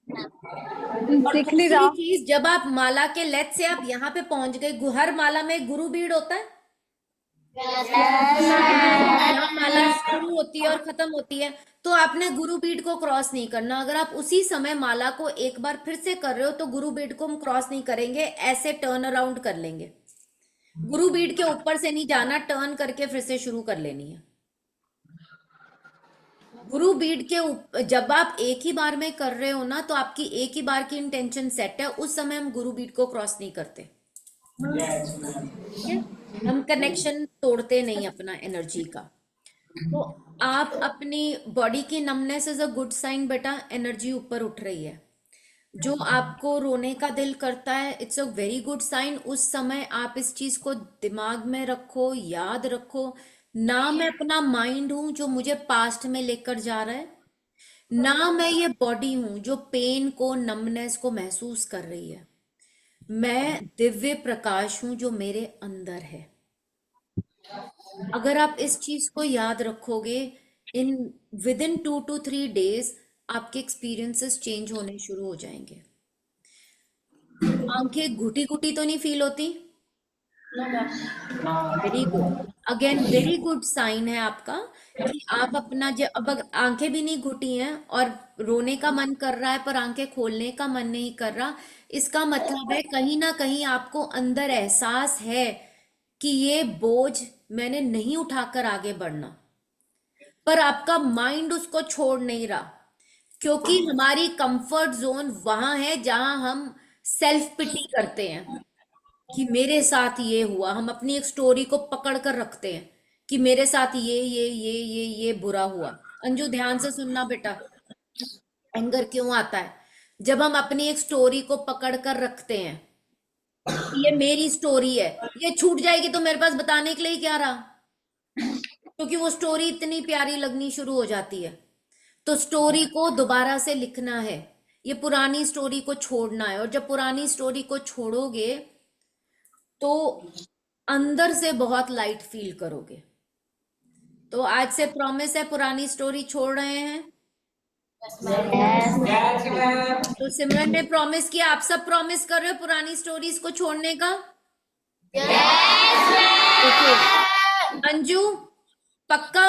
और दिख नहीं दूसरी रहा। चीज, जब आप माला के लेट से आप यहाँ पे पहुंच गए, हर माला में गुरु बीड़ होता है। यहाँ माला शुरू होती है और खत्म होती है, तो आपने गुरु बीड को क्रॉस नहीं करना। अगर आप उसी समय माला को एक बार फिर से कर रहे हो तो गुरु बीड को हम क्रॉस नहीं करेंगे, ऐसे टर्न अराउंड कर लेंगे। गुरु बीड के ऊपर से नहीं जाना, टर्न करके फिर से शुरू कर लेनी है। गुरु बीड के ऊपर जब आप एक ही बार में कर रहे हो ना, तो आपकी एक ही बार की इंटेंशन सेट है, उस समय हम गुरु बीड को क्रॉस नहीं करते। ठीक है? हम कनेक्शन तोड़ते नहीं अपना एनर्जी का। तो आप अपनी बॉडी की numbness is a good sign बेटा, एनर्जी ऊपर उठ रही है। जो आपको रोने का दिल करता है, it's a very good sign. उस समय आप इस चीज को दिमाग में रखो, याद रखो, ना मैं अपना माइंड हूं जो मुझे पास्ट में लेकर जा रहा है, ना मैं ये बॉडी हूं जो पेन को, नमनेस को महसूस कर रही है। मैं दिव्य प्रकाश हूं जो मेरे अंदर है। अगर आप इस चीज को याद रखोगे, विद इन 2 to 3 days आपके एक्सपीरियंसेस चेंज होने शुरू हो जाएंगे। आंखें घुटी घुटी तो नहीं फील होती? Very good, again very good sign है आपका कि आप अपना अब आंखें भी नहीं घुटी हैं और रोने का मन कर रहा है पर आंखें खोलने का मन नहीं कर रहा, इसका मतलब है कहीं ना कहीं आपको अंदर एहसास है कि ये बोझ मैंने नहीं उठाकर आगे बढ़ना, पर आपका माइंड उसको छोड़ नहीं रहा, क्योंकि हमारी कंफर्ट जोन वहां है जहां हम सेल्फ पिटी करते हैं कि मेरे साथ ये हुआ। हम अपनी एक स्टोरी को पकड़ कर रखते हैं कि मेरे साथ ये बुरा हुआ। अंजू ध्यान से सुनना बेटा, एंगर क्यों आता है? जब हम अपनी एक स्टोरी को पकड़ कर रखते हैं, ये मेरी स्टोरी है, ये छूट जाएगी तो मेरे पास बताने के लिए क्या रहा, क्योंकि वो स्टोरी इतनी प्यारी लगनी शुरू हो जाती है। तो स्टोरी को दोबारा से लिखना है, ये पुरानी स्टोरी को छोड़ना है, और जब पुरानी स्टोरी को छोड़ोगे तो अंदर से बहुत लाइट फील करोगे। तो आज से प्रॉमिस है, पुरानी स्टोरी छोड़ रहे हैं। तो सिमरन ने प्रॉमिस किया, आप सब प्रॉमिस कर रहे हो पुरानी स्टोरीज को छोड़ने का? ओके अंजू पक्का?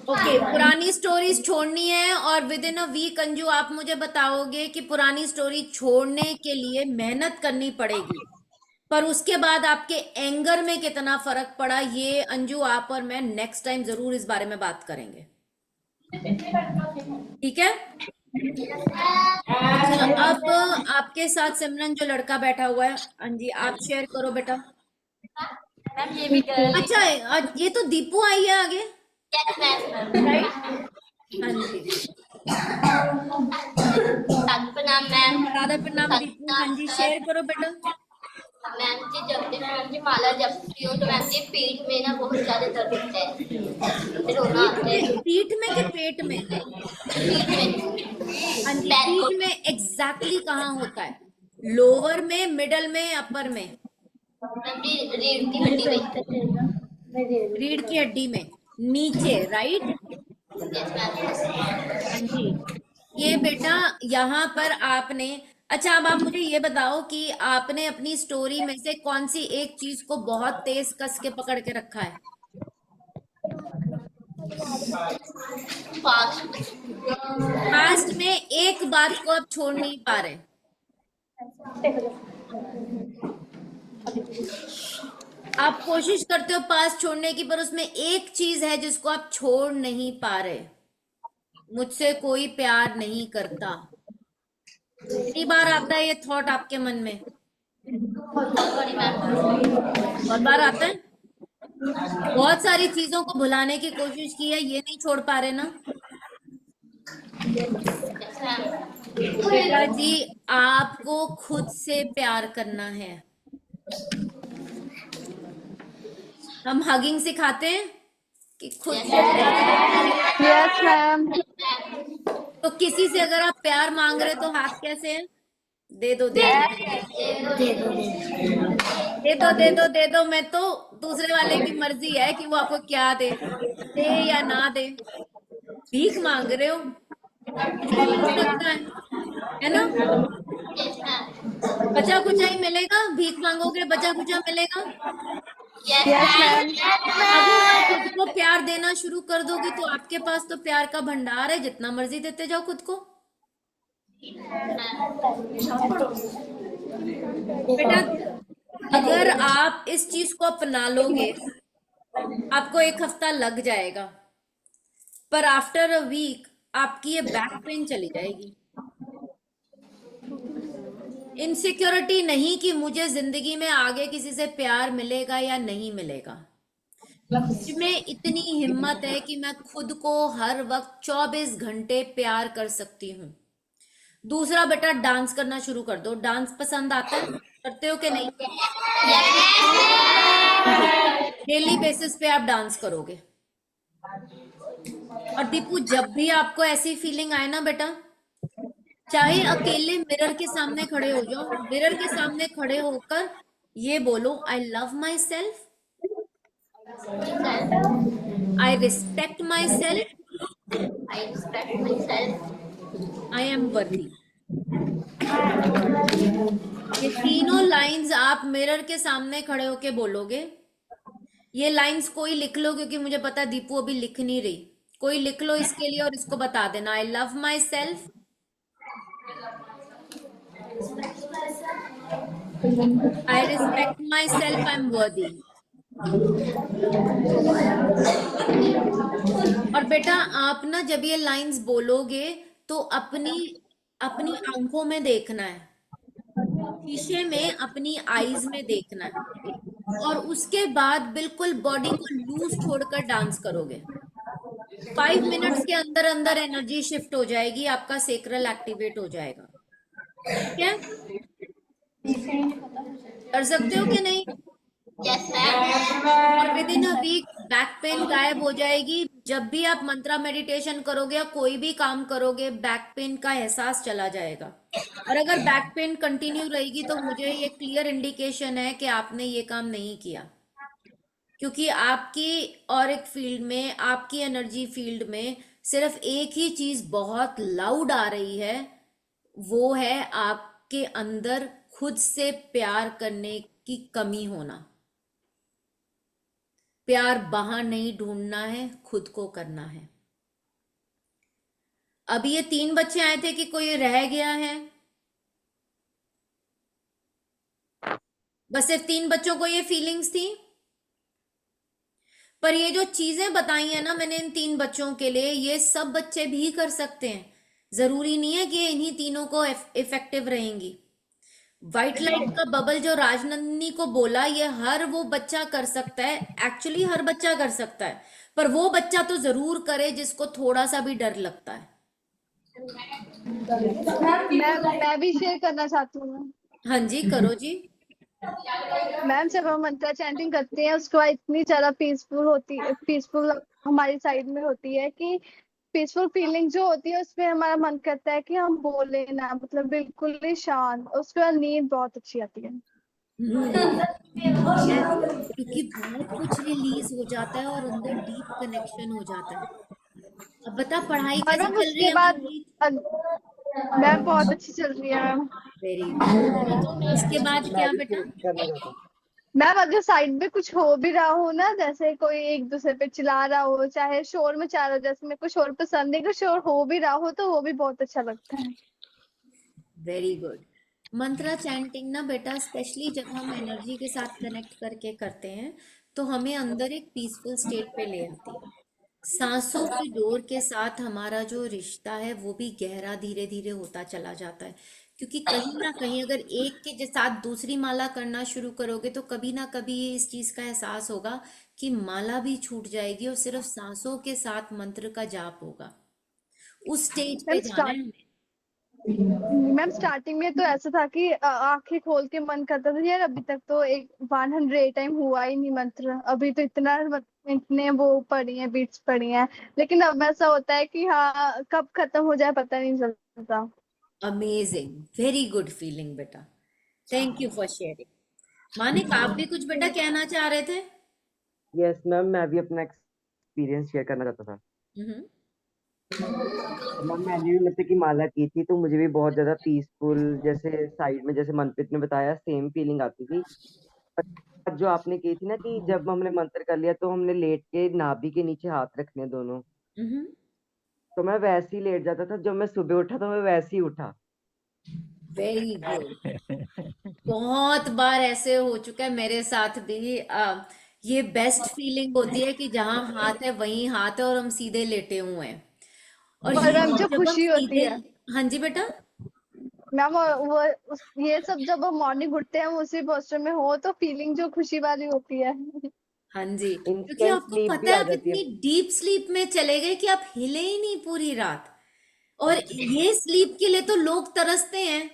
ओके, पुरानी स्टोरीज छोड़नी है और within a week Anju आप मुझे बताओगे कि पुरानी स्टोरी छोड़ने के लिए मेहनत करनी पड़ेगी, पर उसके बाद आपके एंगर में कितना फर्क पड़ा, ये अंजू आप और मैं नेक्स्ट टाइम जरूर इस बारे में बात करेंगे, ठीक है? अच्छा, अब आपके साथ सिमरन जो लड़का बैठा हुआ है, अंजी आप शेयर करो बेटा। मैम ये भी कर अच्छा ये तो दीपू आई है आगे, राइट? हाँ जी, प्रणाम मैम। राधा प्रणाम दीपू। हाँ जी शेयर करो बेटा। मैम जी जब भी मैम जी माला जपती हूँ तो मैम जी पीठ में ना बहुत ज्यादा दर्द होता है, रोना आता है। पीठ में कि पेट में? पीठ में। हाँ जी, पीठ में एग्जैक्टली कहाँ होता है? लोअर में, मिडल में, अपर में? मैम जी रीढ़ की हड्डी में। रीढ़ की हड्डी में नीचे, राइट? Yes ma'am. हाँ जी, ये बेटा यहाँ पर आपने, अच्छा अब आप मुझे ये बताओ कि आपने अपनी स्टोरी में से कौन सी एक चीज को बहुत तेज कस के पकड़ के रखा है? पास्ट में एक बात को आप छोड़ नहीं पा रहे, आप कोशिश करते हो पास्ट छोड़ने की, पर उसमें एक चीज है जिसको आप छोड़ नहीं पा रहे। मुझसे कोई प्यार नहीं करता, कितनी बार आता है ये थॉट आपके मन में? बहुत बार आता है। बहुत सारी चीजों को भुलाने की कोशिश की है, ये नहीं छोड़ पा रहे ना? बेटा जी आपको खुद से प्यार करना है। हम हगिंग सिखाते हैं कि खुद से प्यार। Yes ma'am. तो किसी से अगर आप प्यार मांग रहे तो हाथ कैसे है? दे दो दे दो दे दो दे दो दे दो दे दो। मैं तो दूसरे वाले की मर्जी है कि वो आपको क्या दे या ना दे। भीख मांग रहे हो लगता है ना? बचा कुचा ही मिलेगा, भीख मांगोगे बचा कुचा मिलेगा। Yes ma'am. अगर आप खुद को प्यार देना शुरू कर दोगे तो आपके पास तो प्यार का भंडार है, जितना मर्जी देते जाओ खुद को। बेटा अगर आप इस चीज को अपना लोगे, आपको एक हफ्ता लग जाएगा, पर आफ्टर अ वीक आपकी ये बैक पेन चली जाएगी। इनसिक्योरिटी नहीं कि मुझे जिंदगी में आगे किसी से प्यार मिलेगा या नहीं मिलेगा, में इतनी हिम्मत है कि मैं खुद को हर वक्त 24 घंटे प्यार कर सकती हूँ। दूसरा बेटा डांस करना शुरू कर दो। डांस पसंद आता है? करते हो कि नहीं? डेली बेसिस पे आप डांस करोगे। और दीपू जब भी आपको ऐसी फीलिंग आए ना बेटा, चाहे अकेले मिरर के सामने खड़े हो जाओ, मिरर के सामने खड़े होकर ये बोलो, I love my self, I respect myself, I am वर्दी। ये तीनों लाइंस आप मिरर के सामने खड़े होके बोलोगे। ये लाइंस कोई लिख लो, क्योंकि मुझे पता है दीपू अभी लिख नहीं रही। कोई लिख लो इसके लिए और इसको बता देना, I love my self, I respect my self, I am वर्दी। और बेटा आप ना जब ये लाइंस बोलोगे तो अपनी अपनी आंखों में देखना है, शीशे में अपनी आईज में देखना है, और उसके बाद बिल्कुल बॉडी को लूज छोड़कर डांस करोगे। 5 मिनट्स के अंदर अंदर एनर्जी शिफ्ट हो जाएगी, आपका सेक्रल एक्टिवेट हो जाएगा। ठीक है, कर सकते हो कि नहीं? और within a week back pain गायब हो जाएगी। जब भी आप मंत्रा मेडिटेशन करोगे या कोई भी काम करोगे, बैक पेन का एहसास चला जाएगा। और अगर बैक पेन कंटिन्यू रहेगी तो मुझे ये क्लियर इंडिकेशन है कि आपने ये काम नहीं किया, क्योंकि आपकी ऑरिक फील्ड में, आपकी एनर्जी फील्ड में सिर्फ एक ही चीज बहुत लाउड आ रही है, वो है आपके अंदर खुद से प्यार करने की कमी होना। प्यार बाहर नहीं ढूंढना है, खुद को करना है। अभी ये 3 बच्चे आए थे कि कोई रह गया है? बस सिर्फ 3 बच्चों को ये फीलिंग्स थी। पर ये जो चीजें बताई है ना मैंने इन 3 बच्चों के लिए, ये सब बच्चे भी कर सकते हैं। जरूरी नहीं है कि इन्हीं तीनों को इफेक्टिव रहेंगी। व्हाइट लाइट का बबल जो राजनंदिनी को बोला, ये हर वो बच्चा कर सकता है। एक्चुअली हर बच्चा कर सकता है, पर वो बच्चा तो जरूर करे जिसको थोड़ा सा भी डर लगता है। मैं भी शेयर करना चाहती हूँ। हाँ जी, करो जी। मैम जब हम मंत्रा चैंटिंग करते हैं उसके बाद इतनी ज्यादा पीसफुल हमारी साइड में होती है कि पीसफुल फीलिंग जो होती है उसमें हमारा मन करता है कि हम बोले ना, मतलब बिल्कुल ही शांत। उसके बाद नींद बहुत अच्छी आती है। क्योंकि बहुत कुछ रिलीज हो जाता है और अंदर डीप कनेक्शन हो जाता है। अब बता पढ़ाई और कैसे मैम चल रही उसके है बाद मनप्रीत? मैम बहुत अच्छी चल रही है मैम। Very good. उसके बाद क्या बेटा? मैम अगर साइड में कुछ हो भी रहा हो ना, जैसे कोई एक दूसरे पे चिल्ला रहा हो, चाहे शोर मचा रहा हो, जैसे मेरे को शोर पसंद है, कि शोर हो भी रहा हो तो वो भी बहुत अच्छा लगता है। Very good. मंत्रा चैंटिंग ना बेटा, स्पेशली जब हम एनर्जी के साथ कनेक्ट करके करते हैं तो हमें अंदर एक पीसफुल स्टेट पे ले आती है। सांसों की डोर के साथ हमारा जो रिश्ता है वो भी गहरा धीरे धीरे होता चला जाता है, क्योंकि कहीं ना कहीं अगर एक के साथ दूसरी माला करना शुरू करोगे तो कभी ना कभी ये इस चीज का एहसास होगा कि माला भी छूट जाएगी और सिर्फ सांसों के साथ मंत्र का जाप होगा। उस स्टेज पे जाना है हमें। मैम स्टार्टिंग में तो ऐसा था कि आंखें खोल के मन करता था यार, अभी तक तो 108 टाइम हुआ ही नहीं मंत्र। अभी तो इतने वो पड़ी हैं, बीट्स पड़ी हैं, लेकिन अब ऐसा होता है कि हाँ कब खत्म हो जाए पता नहीं चलता। अमेजिंग, वेरी गुड फीलिंग बेटा। Thank you for sharing. Manik आप भी कुछ बेटा कहना चाह रहे थे? यस मैम, मैं भी अपना एक्सपीरियंस शेयर करना चाहता था। हम्म। मैम मैंने भी मतलब की माला की थी तो मुझे भी बहुत ज्यादा पीसफुल, जैसे साइड में जैसे मनप्रीत ने बताया सेम फीलिंग आती थी। पर जो आपने की थी ना कि जब हमने मंत्र कर लिया तो हमने लेट के नाभि के नीचे हाथ रखने दोनों, हम्म। तो मैं वैसे ही लेट जाता था। जब मैं सुबह उठा तो मैं वैसे ही उठा। Very good. बहुत बार ऐसे हो चुका है मेरे साथ भी। ये बेस्ट फीलिंग होती है कि जहां हाथ है वहीं हाथ है और हम सीधे लेटे हुए हैं। और और ये मैम जो जब हम खुशी होती सीधे, है हाँ जी बेटा। मैम, ये सब जब हम मॉर्निंग उठते हैं हम उसी पोस्टर में हो तो फीलिंग जो खुशी वाली होती है। हाँ जी, क्योंकि इंस्टेंट आपको स्लीप पता भी है आ आप जाती है। इतनी डीप स्लीप में चले गए कि आप हिले ही नहीं पूरी रात। और ये स्लीप के लिए तो लोग तरसते हैं।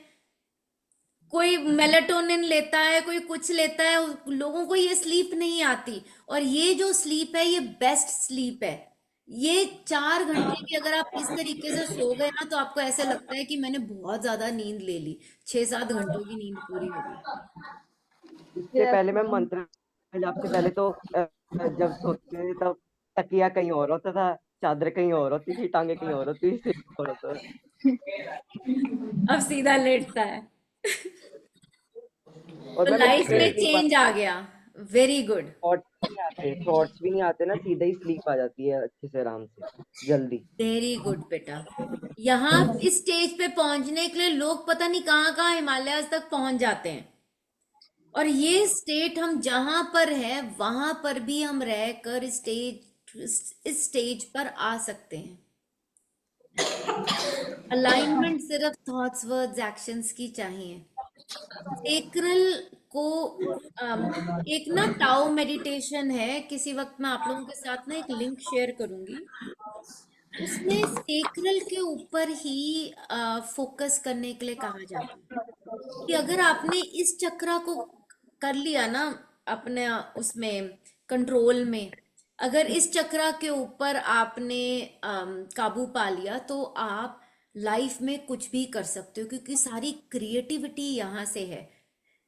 कोई मेलाटोनिन लेता है, कोई कुछ लेता है, लोगों को ये स्लीप नहीं आती। और ये जो स्लीप है ये बेस्ट स्लीप है। ये 4 घंटे भी अगर आप इस तरीके से सो गए ना तो आपको ऐसे लगता है कि मैंने बहुत ज्यादा नींद ले ली, 6-7 घंटों की नींद पूरी हो गई। इससे पहले मैं मंत्र जाप से पहले तो जब सोते थे तब तकिया कहीं और होता था, चादर कहीं और होती थी, टांगे कहीं और होती थी, सिर और होता था। अब सीधा लेटता है। और तो मैम लाइफ में एक बात, चेंज आ गया। Very good. थॉट्स भी नहीं आते ना, सीधा ही स्लीप आ जाती है अच्छे से, आराम से, जल्दी। वेरी गुड बेटा। यहाँ इस स्टेज पे पहुंचने के लिए लोग पता नहीं कहाँ कहाँ हिमालयाज तक पहुंच जाते हैं, और ये स्टेट हम जहां पर है वहां पर भी हम रहकर इस स्टेज पर आ सकते हैं। अलाइनमेंट सिर्फ थॉट्स, वर्ड्स, एक्शंस की चाहिए। सेक्रल को एक ना टाओ मेडिटेशन है, किसी वक्त मैं आप लोगों के साथ ना एक लिंक शेयर करूंगी। उसमें सेक्रल के ऊपर ही फोकस करने के लिए कहा जाता है कि अगर आपने इस चक्रा को कर लिया ना अपने उसमें कंट्रोल में, अगर इस चक्रा के ऊपर आपने काबू पा लिया तो आप लाइफ में कुछ भी कर सकते हो, क्योंकि सारी क्रिएटिविटी यहाँ से है,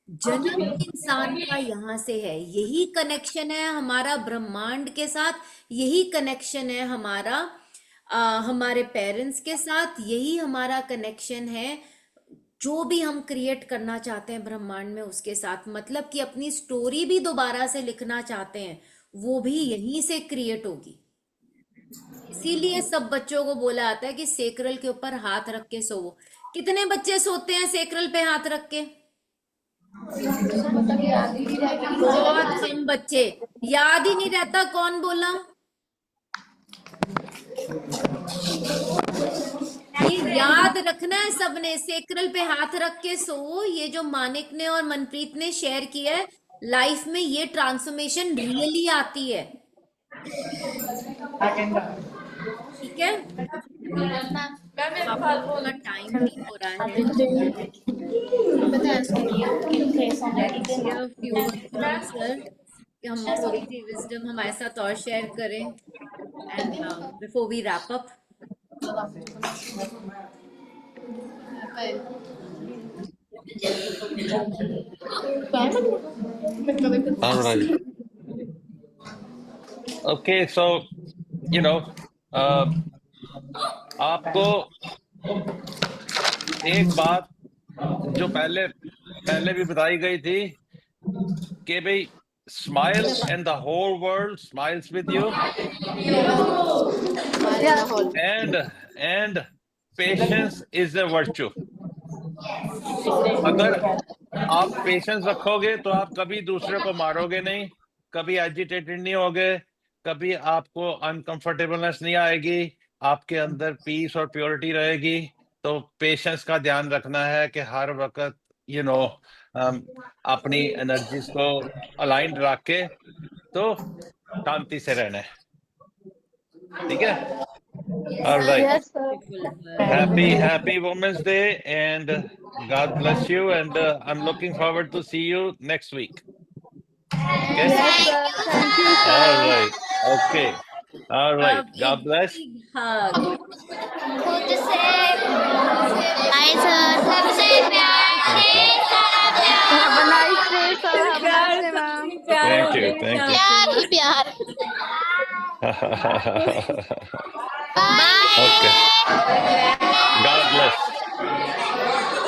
जन्म इंसान का यहाँ से है। यही कनेक्शन है हमारा ब्रह्मांड के साथ, यही कनेक्शन है हमारा हमारे पेरेंट्स के साथ, यही हमारा कनेक्शन है जो भी हम क्रिएट करना चाहते हैं ब्रह्मांड में उसके साथ। मतलब कि अपनी स्टोरी भी दोबारा से लिखना चाहते हैं, वो भी यहीं से क्रिएट होगी। इसीलिए सब बच्चों को बोला जाता है कि सेक्रल के ऊपर हाथ रख के सोवो। कितने बच्चे सोते हैं सेक्रल पे हाथ रख के? बहुत कम बच्चे। याद ही नहीं रहता, कौन बोला? ये याद रखना है सबने, सेक्रल पे हाथ रख के सो। ये जो मानिक ने और मनप्रीत ने शेयर किया है, लाइफ में ये ट्रांसफॉर्मेशन रियली आती है। ठीक है, मैम एक बात बोल, का टाइम नहीं हो रहा है। सर कि हम थोड़ी सी विजडम हमारे साथ और शेयर करें, and before we wrap up. All right. Okay, so you know, आपको एक बात जो पहले भी बताई गई थी कि भाई smile and the whole world smiles with you, and patience is a virtue. अगर आप पेशेंस रखोगे तो आप कभी दूसरे को मारोगे नहीं, कभी एजिटेटेड नहीं होगे, कभी आपको अनकंफर्टेबलनेस नहीं आएगी, आपके अंदर पीस और प्योरिटी रहेगी। तो पेशेंस का ध्यान रखना है कि हर वक्त अपनी एनर्जीज को अलाइंड रख के तो शांति से रहना है। ठीक है? Alright, Yes, sir. happy Women's Day, and God bless you, and I'm looking forward to see you next week. Okay? Yes, sir. Thank you, sir. All right. Okay. All right. God bless. hug. खुद से bye sir, सबसे प्यार से सारा प्यार, Have a nice day, sir. Have a nice day, ma'am. Thank you. Thank you. प्यार ही प्यार। Bye. Okay. God bless.